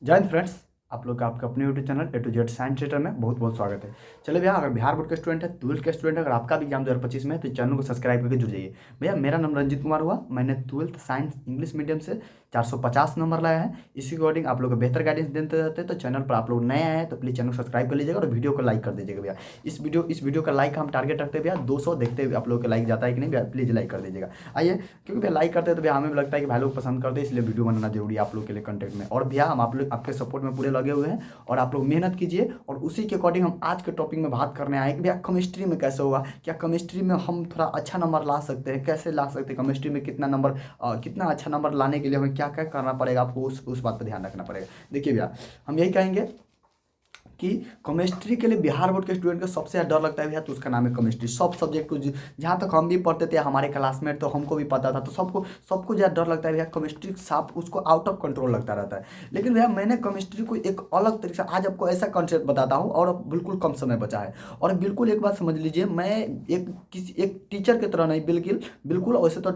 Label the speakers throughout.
Speaker 1: जय हिंद फ्रेंड्स। आप लोग का आपका अपने YouTube channel A to Z science theatre में बहुत बहुत स्वागत है। चलिए भैया, अगर बिहार बोर्ड के स्टूडेंट है, ट्वेल्थ के स्टूडेंट है, अगर आपका भी एग्जाम 2025 में है तो चैनल को सब्सक्राइब करके जुड़ जाइए। भैया मेरा नाम रंजीत कुमार हुआ, मैंने ट्वेल्थ साइंस इंग्लिश मीडियम से 450 नंबर लाया है। इसी अकॉर्डिंग आप लोग को बेहतर गाइडेंस देते रहते हैं, तो चैनल पर आप लोग नए आए हैं तो प्लीज़ चैनल को सब्सक्राइब कर लीजिएगा और वीडियो को लाइक कर दीजिएगा भैया। इस वीडियो का लाइक हम टारगेट रखते हैं भैया 200, देखते हुए आप लोग का लाइक जाता है कि नहीं भैया, प्लीज़ लाइक कर दीजिएगा। आइए, क्योंकि भैया लाइक करते हैं तो भैया हमें भी लगता है कि भाई लोग पसंद करते हैं, इसलिए वीडियो बनाना जरूरी है आप लोग के लिए कंटेंट में। और भैया हम आप लोग आपके सपोर्ट में पूरे लगे हुए हैं और आप लोग मेहनत कीजिए। और उसी के अकॉर्डिंग हम आज के टॉपिक में बात करने आए कि भैया केमिस्ट्री में कैसे होगा, क्या केमिस्ट्री में हम थोड़ा अच्छा नंबर ला सकते हैं, कैसे ला सकते हैं केमिस्ट्री में, कितना नंबर कितना अच्छा नंबर लाने के लिए हमें क्या क्या करना पड़ेगा, आपको उस बात पर ध्यान रखना पड़ेगा। देखिए भैया, हम यही कहेंगे कि केमिस्ट्री के लिए बिहार बोर्ड के स्टूडेंट को सबसे ज़्यादा डर लगता है भैया, तो उसका नाम है केमिस्ट्री। सब सब्जेक्ट को जहाँ तक हम भी पढ़ते थे, हमारे क्लासमेट तो हमको भी पता था, तो सबको सबको ज़्यादा डर लगता है भैया केमिस्ट्री, साफ उसको आउट ऑफ कंट्रोल लगता रहता है। लेकिन भैया मैंने केमिस्ट्री को एक अलग तरीके से आज आपको ऐसा कॉन्सेप्ट बताता हूँ, और अब बिल्कुल कम समय बचा है। और बिल्कुल एक बात समझ लीजिए, मैं एक टीचर की तरह नहीं, बिल्कुल बिल्कुल वैसे तो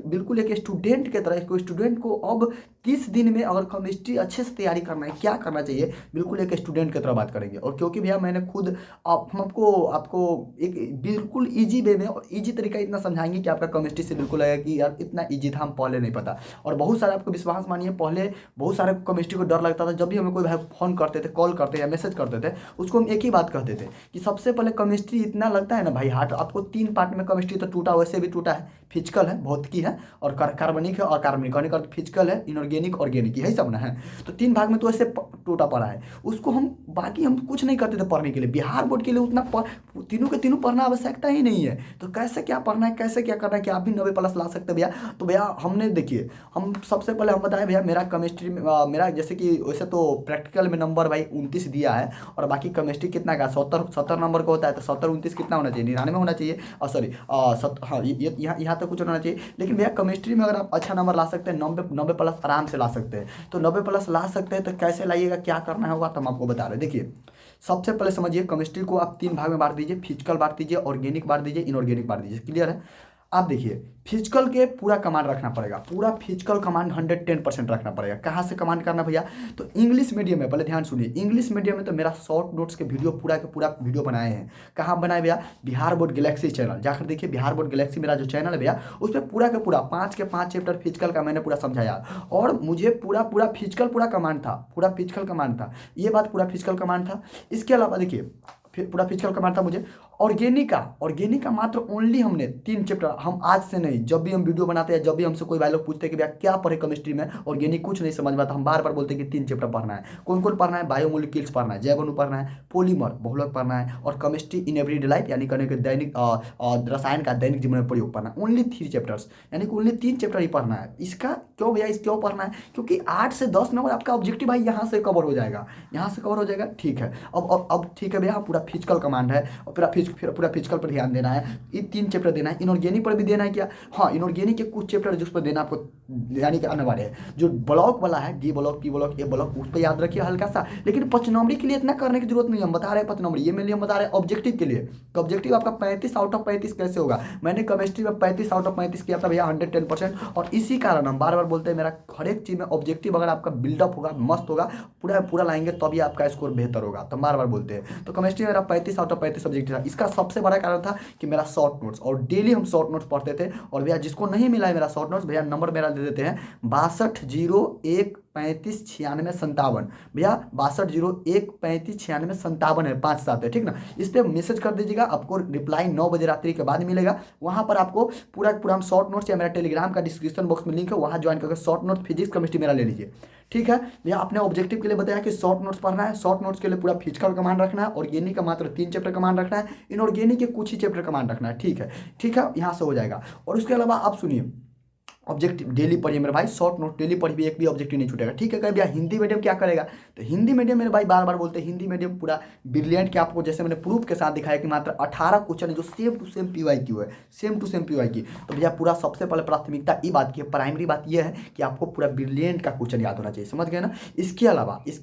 Speaker 1: बिल्कुल एक स्टूडेंट की तरह, एक स्टूडेंट को अब 30 दिन में अगर केमिस्ट्री अच्छे से तैयारी करना है, क्या करना चाहिए, बिल्कुल एक स्टूडेंट की तरह बात करेंगे। और क्योंकि भैया मैंने खुद हम आपको आपको एक बिल्कुल इजी वे में और इजी तरीका इतना समझाएंगे कि आपका केमिस्ट्री से बिल्कुल लगेगा कि यार इतना इजी था, हम पहले नहीं पता। और बहुत सारे आपको विश्वास मानिए, पहले बहुत सारे केमिस्ट्री को डर लगता था। जब भी हमें कोई भाई फ़ोन करते थे, कॉल करते या मैसेज करते थे, उसको हम एक ही बात कहते थे कि सबसे पहले केमिस्ट्री इतना लगता है ना भाई हार्ड। आपको 3 पार्ट में केमिस्ट्री तो टूटा, वैसे भी टूटा है, फिजिकल है, भौतिकी है, और कार्बनिक है, और कार्बनिक और फिजिकल है, इनऑर्गेनिक, ऑर्गेनिक, यही सब ना है। तो 3 भाग में तो ऐसे टूटा पड़ा है। उसको हम बाकी हम कुछ नहीं करते थे पढ़ने के लिए। बिहार बोर्ड के लिए उतना तीनों के तीनों पढ़ना आवश्यकता ही नहीं है। तो कैसे क्या पढ़ना है, कैसे क्या करना है कि आप भी 90 प्लस ला सकते हैं भैया। तो भैया हमने देखिए, हम सबसे पहले हम बताएं भैया, मेरा केमिस्ट्री में मेरा जैसे कि वैसे तो प्रैक्टिकल में नंबर भाई 29 दिया है। और बाकी केमिस्ट्री कितना का 70 नंबर का होता है, तो 70 29 कितना होना चाहिए, 99 होना चाहिए। और सॉरी, हाँ ये यहाँ यहाँ तक कुछ होना चाहिए। लेकिन भैया केमिस्ट्री में अगर आप अच्छा नंबर ला सकते हैं, 90 90 प्लस आराम से ला सकते हैं। तो 90 प्लस ला सकते हैं, तो कैसे लाइएगा, क्या करना होगा, तो हम आपको बता रहे हैं। देखिए, सबसे पहले समझिए, केमिस्ट्री को आप 3 भाग में बांट दीजिए, फिजिकल बांट दीजिए, ऑर्गेनिक बांट दीजिए, इनऑर्गेनिक बांट दीजिए। क्लियर है? आप देखिए, फिजिकल के पूरा कमांड रखना पड़ेगा, पूरा फिजिकल कमांड 110% रखना पड़ेगा। कहाँ से कमांड करना भैया? तो इंग्लिश मीडियम में, पहले ध्यान सुनिए, इंग्लिश मीडियम में तो मेरा शॉर्ट नोट्स के वीडियो पूरा के पूरा वीडियो बनाए हैं। कहाँ बनाए भैया? बिहार बोर्ड गैलेक्सी चैनल जाकर देखिए। बिहार बोर्ड गैलेक्सी मेरा जो चैनल है भैया, उस पर पूरा का पूरा 5 के 5 चैप्टर फिजिकल का मैंने पूरा समझाया। और मुझे पूरा पूरा फिजिकल पूरा कमांड था, पूरा फिजिकल कमांड था, ये बात पूरा फिजिकल कमांड था। इसके अलावा देखिए, फिर पूरा फिजिकल कमांड था मुझे। ऑर्गेनिक का मात्र ओनली हमने 3 चैप्टर, हम आज से नहीं, जब भी हम वीडियो बनाते हैं, जब भी हमसे कोई भाई लोग पूछते हैं कि भैया क्या पढ़े केमिस्ट्री में, ऑर्गेनिक कुछ नहीं समझ में आता, हम बार बार बोलते हैं कि 3 चैप्टर पढ़ना है। कौन कौन पढ़ना है? बायोमोलिक्यूल्स पढ़ना है, जैव अणु पढ़ना है, पॉलीमर बहुलक पढ़ना है, और केमिस्ट्री इन एवरीडे लाइफ, यानी कहने के दैनिक रसायन का दैनिक जीवन में प्रयोग करना है। ओनली 3 चैप्टर्स, यानी कि ओनली 3 चैप्टर ही पढ़ना है। इसका क्यों भैया, इस क्यों पढ़ना है? क्योंकि 8 से 10 नंबर आपका ऑब्जेक्टिव भाई यहाँ से कवर हो जाएगा, यहाँ से कवर हो जाएगा। ठीक है, अब ठीक है भैया, पूरा फिजिकल कमांड है और पूरा फिजिकल पर ध्यान देना है। ये 3 चैप्टर देना है। इनऑर्गेनिक पर भी देना है क्या? हाँ, इनऑर्गेनिक के कुछ चैप्टर जिस पर देना आपको, यानी कि अनिवार्य है। जो ब्लॉक वाला है, डी ब्लॉक, पी ब्लॉक, ए ब्लॉक, उस पर याद रखिए हल्का सा। लेकिन 5 नंबरी के लिए इतना करने की जरूरत नहीं है। हम बता रहे हैं 5 नंबरी, ये मेरे लिए हम बता रहे हैं ऑब्जेक्टिव के लिए। तो ऑब्जेक्टिव आपका 35 आउट ऑफ 35 कैसे होगा? मैंने केमिस्ट्री में 35 आउट ऑफ 35 किया था भैया, 110%। और इसी कारण हम बार बार बोलते हैं, मेरा हर एक चीज़ में ऑब्जेक्टिव अगर आपका बिल्डअप होगा, मस्त होगा, पूरा पूरा लाएंगे तभी आपका स्कोर बेहतर होगा। तो बार बार बोलते हैं। तो केमिस्ट्री मेरा 35 आउट ऑफ 35 सब्जेक्ट था। इसका सबसे बड़ा कारण था कि मेरा शॉर्ट नोट्स, और डेली हम शॉर्ट नोट्स पढ़ते थे। और भैया जिसको नहीं मिला है मेरा शॉर्ट नोट्स, भैया नंबर मेरा दे देते हैं 6201359657। भैया 6201359657 है, 5 7 है, ठीक ना? इस पर मैसेज कर दीजिएगा, आपको रिप्लाई 9 बजे रात्रि के बाद मिलेगा। वहाँ पर आपको पूरा पूरा हम शॉर्ट नोट्स, या मेरा टेलीग्राम का डिस्क्रिप्शन बॉक्स में लिंक है, वहाँ ज्वाइन करके शॉर्ट नोट्स फिजिक्स केमिस्ट्री मेरा ले लीजिए। ठीक है भैया, आपने ऑब्जेक्टिव के लिए बताया कि शॉर्ट नोट्स पढ़ना है। शॉर्ट नोट्स के लिए पूरा फिजिकल कमांड रखना है, ऑर्गेनिक का मात्र 3 चैप्टर कमांड रखना है, इनऑर्गेनिक के कुछ ही चैप्टर कमांड रखना है। ठीक है, ठीक है, यहाँ से हो जाएगा। और उसके अलावा आप सुनिए, ऑब्जेक्टिव डेली पढ़िए मेरे भाई, शॉर्ट नोट डेली पढ़िए, एक भी ऑब्जेक्टिव नहीं छूटेगा। ठीक है, कह भैया हिंदी मीडियम क्या करेगा? तो हिंदी मीडियम मेरे भाई बार बार बोलते हैं, हिंदी मीडियम पूरा ब्रिलियंट के आपको जैसे मैंने प्रूफ के साथ दिखाया कि मात्र 18 क्वेश्चन है जो सेम टू सेम PYQ है, सेम टू सेम PYQ। तो भैया पूरा सबसे पहले प्राथमिकता ये बात की है, प्राइमरी बात यह है कि आपको पूरा ब्रिलियंट का क्वेश्चन याद होना चाहिए। समझ गए ना? इसके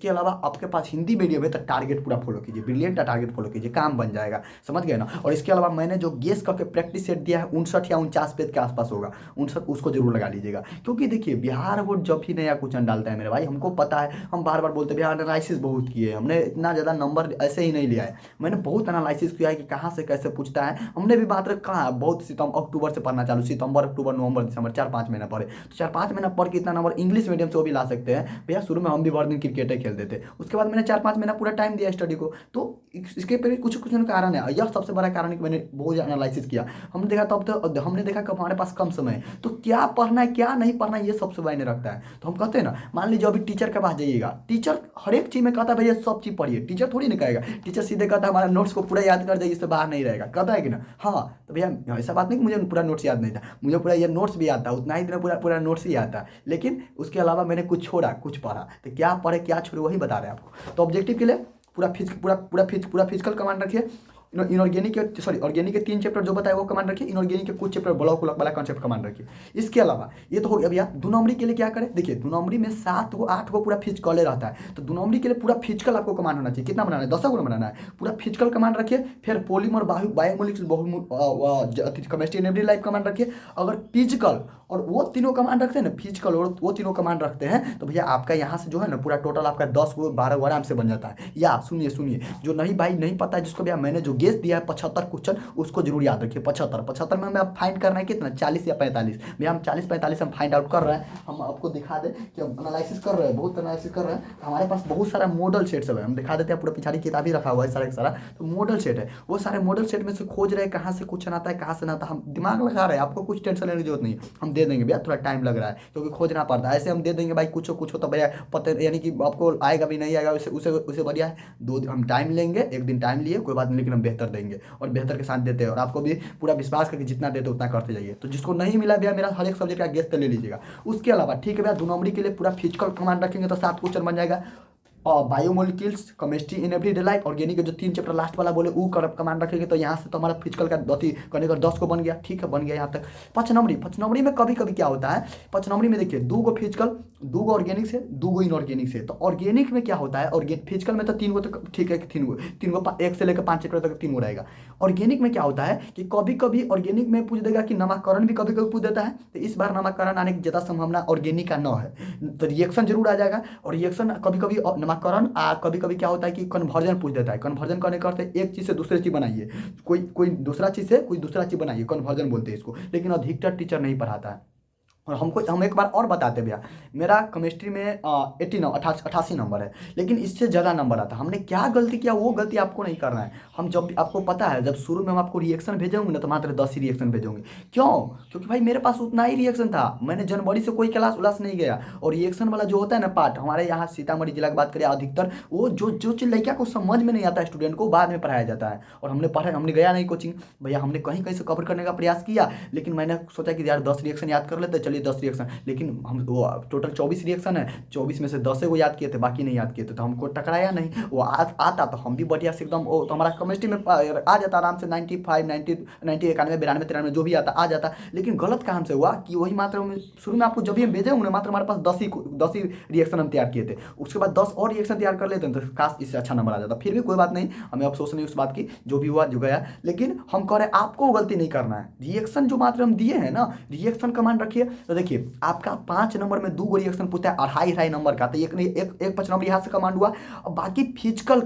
Speaker 1: अलावा आपके पास हिंदी मीडियम है तो टारगेट पूरा फॉलो कीजिए, ब्रिलियंट का टारगेट फॉलो कीजिए, काम बन जाएगा। समझ गए ना? और इसके अलावा मैंने जो गेस करके प्रैक्टिस सेट दिया है 59 या 49 पेज के आसपास होगा, 59 उसको जरूर जरूर लगा लीजिएगा, क्योंकि देखिए बिहार बोर्ड जब भी नया क्वेश्चन डालता है मेरे भाई, हमको पता है, हम बार बार बोलते हैं बिहार एनालिसिस बहुत किए, हमने इतना ज़्यादा नंबर ऐसे ही नहीं लिया है, मैंने बहुत एनालिसिस किया है कि कहाँ से कैसे पूछता है, हमने भी बात कहाँ बहुत अक्टूबर से पढ़ना चालू, सितंबर अक्टूबर नवंबर दिसंबर 4-5 महीना पढ़े, तो 4-5 महीना पढ़ के इतना नंबर इंग्लिश मीडियम से वो भी ला सकते हैं भैया। शुरू में हम भी भर दिन क्रिकेट खेलते थे, उसके बाद मैंने 4-5 महीना पूरा टाइम दिया स्टडी को, तो इसके पे कुछ कुछ कारण है, यह सबसे बड़ा कारण है कि मैंने बहुत एनालिसिस किया। हमने देखा तब तो हमने देखा कि हमारे पास कम समय है, तो क्या पढ़ना है क्या नहीं पढ़ना है ये सबसे मायने रखता है। तो हम कहते हैं ना, मान लीजिए अभी टीचर के पास जाइएगा, टीचर हर एक चीज़ में कहता है भैया सब चीज़ पढ़िए, टीचर थोड़ी नहीं कहेगा, टीचर सीधे कहता है हमारे नोट्स को पूरा याद कर जाइए, इससे बाहर नहीं रहेगा, कहता है कि ना। हाँ तो भैया ऐसा बात नहीं कि मुझे पूरा नोट्स याद नहीं था, मुझे पूरा ये नोट्स भी याद था, उतना ही दिन पूरा पूरा नोट्स ही याद था, लेकिन उसके अलावा मैंने कुछ छोड़ा कुछ पढ़ा, तो क्या पढ़े क्या छोड़े वही बता रहे हैं आपको। तो ऑब्जेक्टिव के लिए पूरा फिजिकल कमांड रखिए, इनऑर्गेनिक के ऑर्गेनिक के 3 चैप्टर जो बताए वो कमांड रखिए, इनऑर्गेनिक के कुछ चैप्टर ब्लॉक वाला कॉन्सेप्ट कमांड रखिए। इसके अलावा ये तो हो गया भैया। 2 नंबरी के लिए क्या करें, देखिए 2 नंबरी में 7 को 8 को पूरा फिजिकल रहता है, तो 2 नंबरी के लिए पूरा फिजिकल आपको कमांड होना चाहिए। कितना बनाना है, 10 को बनाना है, पूरा फिजिकल कमांड रखिए। फिर polymer biomolecules chemistry and every life command रखिए। अगर फिजिकल और वो तीनों कमांड रखते हैं ना, फिजिकल और वो तीनों कमांड रखते हैं, तो भैया आपका यहाँ से जो है ना पूरा टोटल आपका 10 को 12 को आराम से बन जाता है। या सुनिए जो नहीं भाई नहीं पता है जिसको भैया मैंने जो गेस दिया है 75 क्वेश्चन, उसको जरूर याद रखिए। 75 में हमें अब फाइंड करना है कितना, 40 या 45। भैया हम 40-45 हम फाइंड आउट कर रहे हैं, हम आपको दिखा दें कि हम एनालिसिस कर रहे हैं, बहुत एनालिसिस कर रहे हैं। हमारे पास बहुत सारा मॉडल सेट्स है, हम दिखा देते हैं, पूरा पिछाड़ी किताब ही रखा हुआ है सारा तो मॉडल सेट है, वो सारे मॉडल सेट में से खोज रहे हैं कहाँ से क्वेश्चन आता है कहाँ से ना आता है। हम दिमाग लगा रहे हैं, आपको कुछ टेंशन लेने की जरूरत नहीं है, हम दे देंगे भैया, थोड़ा टाइम लग रहा है क्योंकि खोजना पड़ता है। ऐसे हम दे देंगे भाई कुछ तो भैया पता यानी कि आपको आएगा भी नहीं आएगा, उसे बढ़िया है। हम टाइम लेंगे, एक दिन टाइम लिए कोई बात नहीं, लेकिन हम बेहतर देंगे और बेहतर के साथ देते हैं, और आपको भी पूरा विश्वास करके जितना देते उतना करते जाइए। तो जिसको नहीं मिला भैया मेरा हर एक सब्जेक्ट का गेस्ट ले लीजिएगा। उसके अलावा ठीक है भैया, 2 नंबरी के लिए पूरा फिजिकल कमांड रखेंगे तो 7 क्वेश्चन बन जाएगा। और biomolecules chemistry in everyday life organic के जो 3 चैप्टर लास्ट वाला बोले वो कमांड रखेंगे, तो यहाँ से तो हमारा फिजिकल का करने का 10 को बन गया। ठीक है, बन गया यहाँ तक। 5 नंबरी में कभी कभी क्या होता है, 5 नंबरी में देखिए 2 को फिजिकल, 2 को ऑर्गेनिक से, 2 को इनऑर्गेनिक से। तो ऑर्गेनिक में क्या होता है, फिजिकल में तो 3 को तो ठीक है, 3 को 1 से लेकर 5 चैप्टर तक 3 को रहेगा। ऑर्गेनिक में क्या होता है कि कभी कभी ऑर्गेनिक में पूछ देगा कि नामकरण भी कभी कभी पूछ देता है, तो इस बार नामकरण आने की ज़्यादा संभावना ऑर्गेनिक का न है, तो रिएक्शन जरूर आ जाएगा। और रिएक्शन कभी कभी नामकरण कभी कभी क्या होता है कि कन्वर्जन पूछ देता है। कन्वर्जन करने का अर्थ है एक चीज़ से दूसरी चीज़ बनाइए, कोई दूसरा चीज़ से कोई दूसरा चीज़ बनाइए, कन्वर्जन बोलते हैं इसको, लेकिन अधिकतर टीचर नहीं पढ़ाता है। और हम एक बार और बताते भैया, मेरा केमिस्ट्री में 88 नंबर है, लेकिन इससे ज़्यादा नंबर आता है। हमने क्या गलती किया, वो गलती आपको नहीं करना है। हम जब आपको पता है, जब शुरू में हम आपको रिएक्शन भेजेंगे ना, तो मात्र 10 ही रिएक्शन भेजेंगे। क्यों? क्योंकि भाई मेरे पास उतना ही रिएक्शन था, मैंने जनवरी से कोई क्लास उलास नहीं गया। और रिएक्शन वाला जो होता है ना पार्ट, हमारे यहाँ सीतामढ़ी जिला की बात करें, अधिकतर वो जो चीज़ लड़किया को समझ में नहीं आता है, स्टूडेंट को बाद में पढ़ाया जाता है। और हमने गया नहीं कोचिंग भैया, हमने कहीं कहीं से कवर करने का प्रयास किया, लेकिन मैंने सोचा कि यार 10 रिएक्शन याद कर लेते, चलिए 10 रिएक्शन, लेकिन हम वो टोटल 24 रिएक्शन है, 24 में से 10 को याद किए थे, बाकी नहीं याद किए थे, तो हमको टकराया नहीं। वो आता तो हम भी बढ़िया से एकदम, वो तो हमारा केमिस्ट्री में आ जाता आराम से 95 90 91 92 93 जो भी आ जाता। लेकिन गलत कहाँ से हुआ कि वही मात्र में शुरू में आपको जब भी हम भेजे होंगे मात्र हमारे पास 10 ही रिएक्शन हम तैयार किए थे, उसके बाद 10 और रिएक्शन तैयार कर लेते हैं, तो काश इससे अच्छा नंबर आ जाता। फिर भी कोई बात नहीं, हमें अफसोस नहीं उस बात की, जो भी हुआ जो गया। लेकिन हम कह रहे हैं आपको गलती नहीं करना है। रिएक्शन जो मात्र हम दिए हैं ना, रिएक्शन कमांड रखिए, तो देखिए आपका 5 नंबर में 2 रिएक्शन पूछता है 2.5 नंबर का, तो एक 5 नंबर यहाँ से कमांड हुआ। और बाकी फिजिकल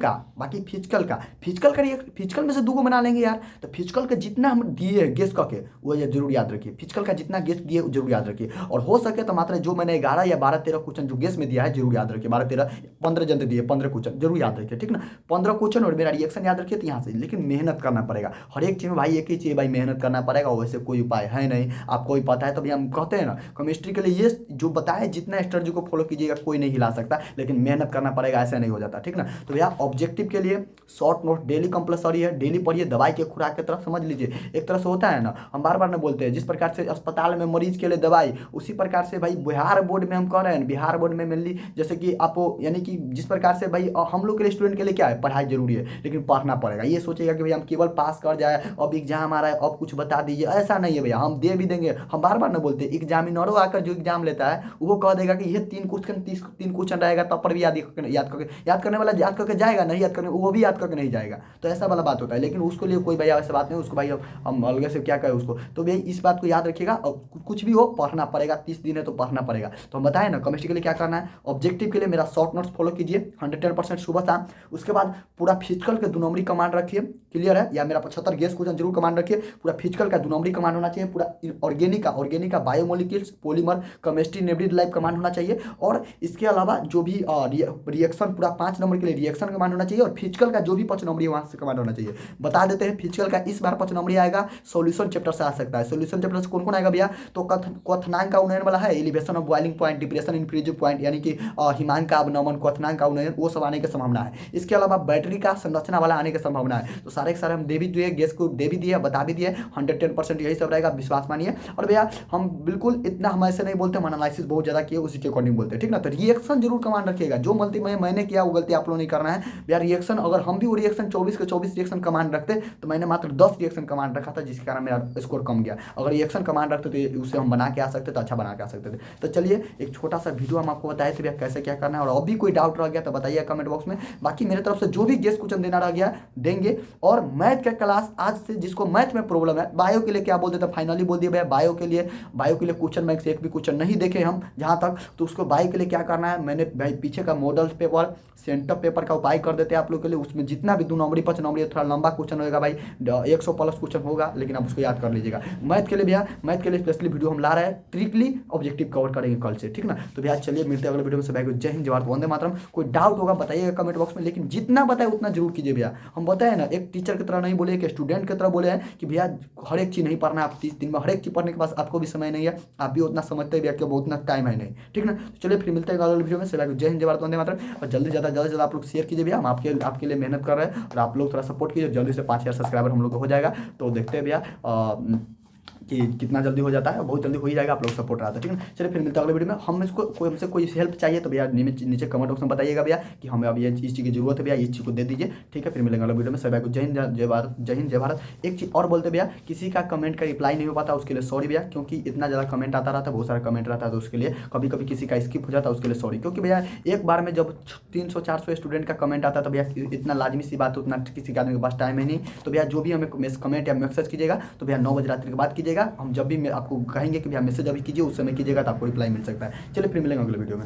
Speaker 1: में से 2 को बना लेंगे यार। तो फिजिकल का जितना हम दिए गेस करके वो ये जरूर याद रखिए, फिजिकल का जितना गेस दिए जरूर याद रखिए। और हो सके तो मात्र जो मैंने 11 या 12-13 क्वेश्चन जो गेस में दिया है जरूर याद रखिए। 12-13 15 जन दिए, 15 क्वेश्चन जरूर याद रखिए, ठीक ना। 15 क्वेश्चन और मेरा रिएक्शन याद रखिए, तो यहाँ से। लेकिन मेहनत करना पड़ेगा हर एक चीज़ में भाई, एक ही चीज़ भाई, मेहनत करना पड़ेगा, वैसे कोई उपाय है नहीं, आपको भी पता है। तभी हम कहते हैं ना, केमिस्ट्री के लिए ये जो बताए जितना स्ट्रेटजी को फॉलो कीजिएगा कोई नहीं हिला सकता, लेकिन मेहनत करना पड़ेगा, ऐसा नहीं हो जाता, ठीक ना। तो भैया ऑब्जेक्टिव के लिए शॉर्ट नोट डेली कंपलसरी है, डेली पढ़िए। दवाई के खुराक की तरफ समझ लीजिए, एक तरह से होता है ना, हम बार बार ना बोलते हैं जिस प्रकार से अस्पताल में मरीज के लिए दवाई, उसी प्रकार से भाई बिहार बोर्ड में हम कह रहे हैं, बिहार बोर्ड में मेनली जैसे कि आपको यानी कि जिस प्रकार से भाई हम लोग के लिए स्टूडेंट के लिए क्या है, पढ़ाई जरूरी है, लेकिन पढ़ना पड़ेगा। ये सोचेगा कि भाई हम केवल पास कर जाए, अब एग्जाम आ रहा है अब कुछ बता दीजिए, ऐसा नहीं है भैया। हम दे भी देंगे, हम बार बार ना बोलते एग्जाम एग्जामिनरों आकर जो एग्जाम लेता है वो कह देगा कि ये 3 क्वेश्चन रहेगा, तब पर भी याद करने वाला याद करके जाएगा, नहीं याद करने वो भी याद करके नहीं जाएगा। तो ऐसा वाला बात होता है, लेकिन उसके लिए कोई भैया ऐसा बात नहीं, उसको भाई हम अलग से क्या करें उसको। तो भाई इस बात को याद रखिएगा, और कुछ भी हो पढ़ना पड़ेगा, 30 दिन है तो पढ़ना पड़ेगा। तो हम बताएं ना केमिस्ट्री के लिए क्या करना है। ऑब्जेक्टिव के लिए मेरा शॉर्ट नोट्स फॉलो कीजिए 110% सुबह शाम। उसके बाद पूरा फिजिकल के 2 नंबरी कमांड रखिए, क्लियर है, या मेरा 75 गेस क्वेश्चन जरूर कमांड रखिए। पूरा फिजिकल का 2 नंबरी कमांड होना चाहिए, पूरा ऑर्गेनिक का बायोमोलिक्यूल्स, पॉलीमर, केमिस्ट्री, नेबरी लाइफ कमांड होना चाहिए। और इसके अलावा जो भी रिएक्शन पूरा 5 नंबर के लिए रिएक्शन कमांड होना चाहिए, और फिजिकल का जो भी 5 नंबरी वहाँ से कमांड होना चाहिए। बता देते हैं फिजिकल का इस बार 5 नंबरी आएगा, सॉल्यूशन चैप्टर से आ सकता है। सॉल्यूशन चैप्टर से कौन कौन आएगा भैया, तो क्वथनांक का उन्नयन वाला है, elevation of boiling point, depression in freezing point, यानी कि हिमांक का अवनमन, क्वथनांक का उन्नयन, वो सब आने की संभावना है। इसके अलावा बैटरी का संरचना वाला आने की संभावना है। तो सारे के सारे हम दे भी दिए, गेस को दे भी दिए, बता भी दिए, 110% यही सब रहेगा, विश्वास मानिए। और भैया हम बिल्कुल इतना हम ऐसे नहीं बोलते, हम एनालिसिस बहुत ज़्यादा किए उसी के अकॉर्डिंग बोलते हैं, ठीक ना। तो रिएक्शन जरूर कमांड रखिएगा, जो गलती मैंने किया वो गलती आप लोग नहीं करना है भैया। रिएक्शन अगर हम भी वो रिएक्शन 24 के 24 रिएक्शन कमांड रखते तो मैंने मात्र 10 रिएक्शन कमांड रखा था, जिसके कारण मेरा स्कोर कम गया। अगर रिएक्शन कमांड रखते तो उससे हम बना के आ सकते, तो अच्छा बना के आ सकते थे। तो चलिए एक छोटा सा वीडियो हम आपको बताए थे भैया कैसे क्या करना है, और अभी कोई डाउट रह गया तो बताइए कमेंट बॉक्स में। बाकी मेरे तरफ से जो भी गेस क्वेश्चन देना रह गया देंगे। और मैथ का क्लास आज से, जिसको मैथ में प्रॉब्लम है, बायो के लिए क्या बोल देते फाइनली बोल दिया भैया, बायो के लिए क्वेश्चन बैंक से एक भी क्वेश्चन नहीं देखे हम जहाँ तक। तो उसको बायो के लिए क्या करना है, मैंने भाई पीछे का मॉडल पेपर, सेंटर पेपर का उपाय कर देते हैं आप लोग के लिए। उसमें जितना भी 2 नंबरी 5 नंबरी थोड़ा लंबा क्वेश्चन होगा भाई, 100 प्लस क्वेश्चन होगा, लेकिन आप उसको याद कर लीजिएगा। मैथ के लिए भैया, मैथ के लिए स्पेशली वीडियो हम ला रहे हैं, ट्रिकली ऑब्जेक्टिव कवर करेंगे कल से, ठीक ना। तो भैया चलिए मिलते हैं अगले वीडियो में। सभी को जय हिंद, जय भारत, वंदे मातरम। कोई डाउट होगा बताइएगा कमेंट बॉक्स में, लेकिन जितना बताए उतना जरूर कीजिए भैया। हम बताए ना, एक टीचर की तरह नहीं बोले, एक स्टूडेंट की तरह बोले हैं कि भैया हर एक चीज़ नहीं पढ़ना है। आप 30 दिन में हर एक चीज़ पढ़ने के पास आपको भी समय नहीं है, आप भी उतना समझते हैं भैया कि उतना टाइम है नहीं, ठीक ना। तो चलिए फिर मिलते हैं अगले वीडियो में। सभी को जय हिंद, जय भारत, वंदे मातरम। और जल्दी ज़्यादा आप लोग शेयर कीजिए भैया, हम आपके लिए मेहनत कर रहे हैं, और आप लोग थोड़ा सपोर्ट कीजिए। जल्दी से 5000 सब्सक्राइबर हम लोग को हो जाएगा, तो देखते हैं भैया कि कितना जल्दी हो जाता है। बहुत जल्दी हो ही जाएगा, आप लोग सपोर्ट रहा था, ठीक है। चलिए फिर मिलते हैं अगले वीडियो में। हम इसको हमसे कोई हेल्प चाहिए तो भैया नीचे कमेंट बॉक्स में बताइएगा भैया कि हमें अब ये इस चीज़ की जरूरत है भैया, इस चीज़ को दे दीजिए, ठीक है। फिर मिलेंगे अगले वीडियो में। सभी को जय हिंद, जय भारत, जय हिंद, जय भारत। एक चीज़ और बोलते भैया, किसी का कमेंट का रिप्लाई नहीं हो पाता, उसके लिए सॉरी भैया, क्योंकि इतना ज़्यादा कमेंट आता रहता है, बहुत सारा कमेंट रहता है, तो उसके लिए कभी कभी किसी का स्किप हो जाता है, उसके लिए सॉरी। क्योंकि भैया एक बार में जब 300-400 स्टूडेंट का कमेंट आता है तो भैया इतना लाजमी सी बात, उतना किसी के आदमी के पास टाइम है नहीं। तो भैया जो भी हमें कमेंट या मैसेज कीजिएगा तो भैया 9 बजे रात्रि के बाद कीजिएगा। हम जब भी आपको कहेंगे कि भैया मैसेज अभी कीजिए, उस समय कीजिएगा तो आपको रिप्लाई मिल सकता है। चलिए फिर मिलेंगे अगले वीडियो में।